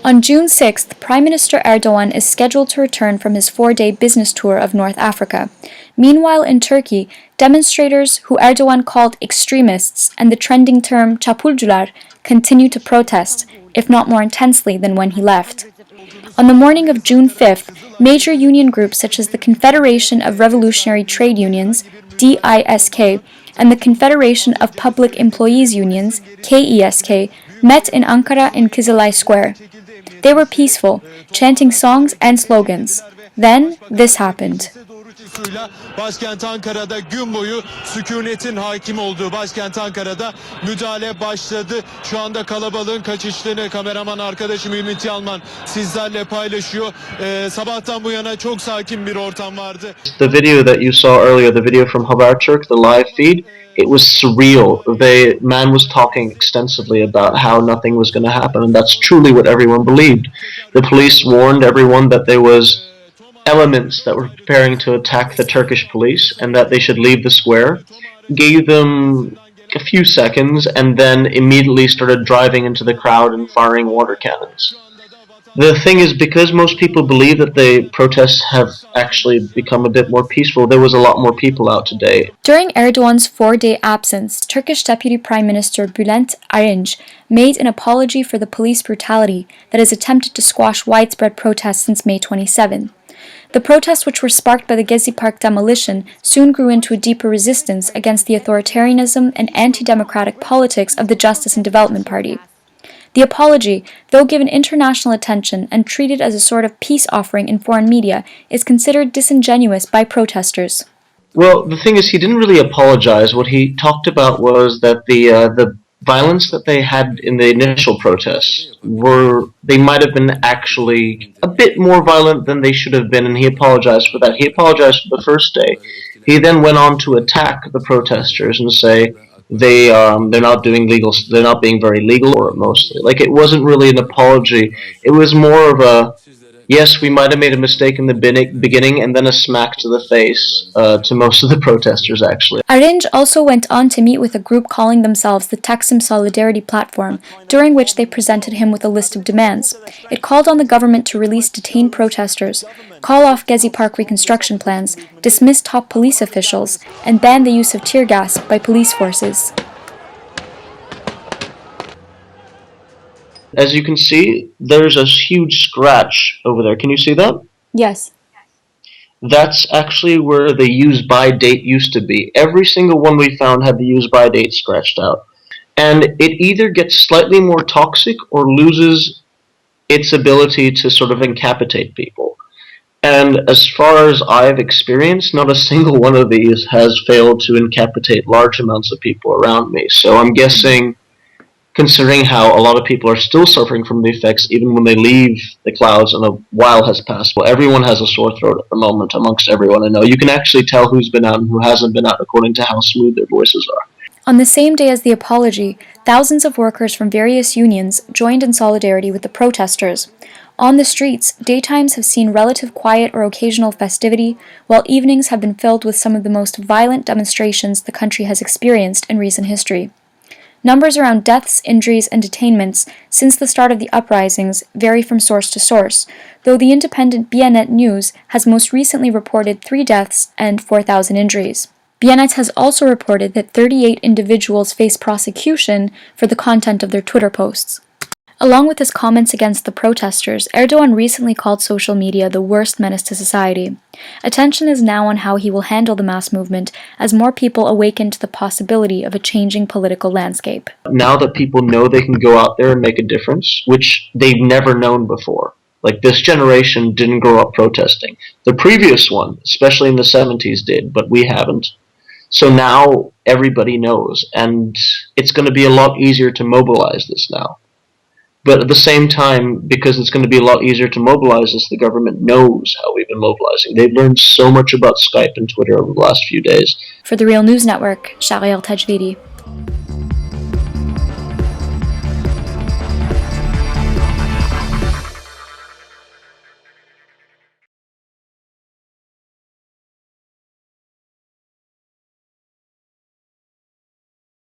On June 6th, Prime Minister Erdogan is scheduled to return from his 4-day business tour of North Africa. Meanwhile, in Turkey, demonstrators, who Erdogan called extremists, and the trending term çapulcular, continue to protest, if not more intensely than when he left. On the morning of June 5th, major union groups such as the Confederation of Revolutionary Trade Unions, DISK, and the Confederation of Public Employees Unions, KESK, met in Ankara in Kızılay Square. They were peaceful, chanting songs and slogans. Then, this happened. Başkent Ankara'da gün boyu sükunetin hakim olduğu başkent Ankara'da müdahale başladı. Şu anda kalabalığın kaçıştığını kameraman arkadaşım Ümit Yalman sizlerle paylaşıyor. Sabahtan bu yana çok sakin bir ortam vardı. The video that you saw earlier, the video from Haberturk, the live feed, it was surreal. The man was talking extensively about how nothing was going to happen, and that's truly what everyone believed. The police warned everyone that there was elements that were preparing to attack the Turkish police and that they should leave the square, gave them a few seconds, and then immediately started driving into the crowd and firing water cannons. The thing is, because most people believe that the protests have actually become a bit more peaceful, there was a lot more people out today. During Erdogan's 4-day absence, Turkish Deputy Prime Minister Bülent Arınç made an apology for the police brutality that has attempted to squash widespread protests since May 27. The protests, which were sparked by the Gezi Park demolition, soon grew into a deeper resistance against the authoritarianism and anti-democratic politics of the Justice and Development Party. The apology, though given international attention and treated as a sort of peace offering in foreign media, is considered disingenuous by protesters. Well, the thing is, he didn't really apologize. What he talked about was that the violence that they had in the initial protests they might have been actually a bit more violent than they should have been, and he apologized for that. He apologized for the first day. He then went on to attack the protesters and say they're not being very legal, or mostly. Like, it wasn't really an apology. It was more of a, yes, we might have made a mistake in the beginning, and then a smack to the face to most of the protesters, actually. Arınç also went on to meet with a group calling themselves the Taksim Solidarity Platform, during which they presented him with a list of demands. It called on the government to release detained protesters, call off Gezi Park reconstruction plans, dismiss top police officials, and ban the use of tear gas by police forces. As you can see, there's a huge scratch over there. Can you see that? Yes. That's actually where the use-by date used to be. Every single one we found had the use-by date scratched out. And it either gets slightly more toxic or loses its ability to sort of incapacitate people. And as far as I've experienced, not a single one of these has failed to incapacitate large amounts of people around me. So I'm guessing, considering how a lot of people are still suffering from the effects even when they leave the clouds and a while has passed. Well, everyone has a sore throat at the moment amongst everyone I know. You can actually tell who's been out and who hasn't been out according to how smooth their voices are. On the same day as the apology, thousands of workers from various unions joined in solidarity with the protesters. On the streets, daytimes have seen relative quiet or occasional festivity, while evenings have been filled with some of the most violent demonstrations the country has experienced in recent history. Numbers around deaths, injuries, and detainments since the start of the uprisings vary from source to source, though the independent BNet News has most recently reported 3 deaths and 4,000 injuries. BNet has also reported that 38 individuals face prosecution for the content of their Twitter posts. Along with his comments against the protesters, Erdogan recently called social media the worst menace to society. Attention is now on how he will handle the mass movement as more people awaken to the possibility of a changing political landscape. Now that people know they can go out there and make a difference, which they've never known before. Like, this generation didn't grow up protesting. The previous one, especially in the 70s, did, but we haven't. So now everybody knows, and it's going to be a lot easier to mobilize this now. But at the same time, because it's going to be a lot easier to mobilize this, the government knows how we've been mobilizing. They've learned so much about Skype and Twitter over the last few days. For the Real News Network, Shahriar Tajvidi.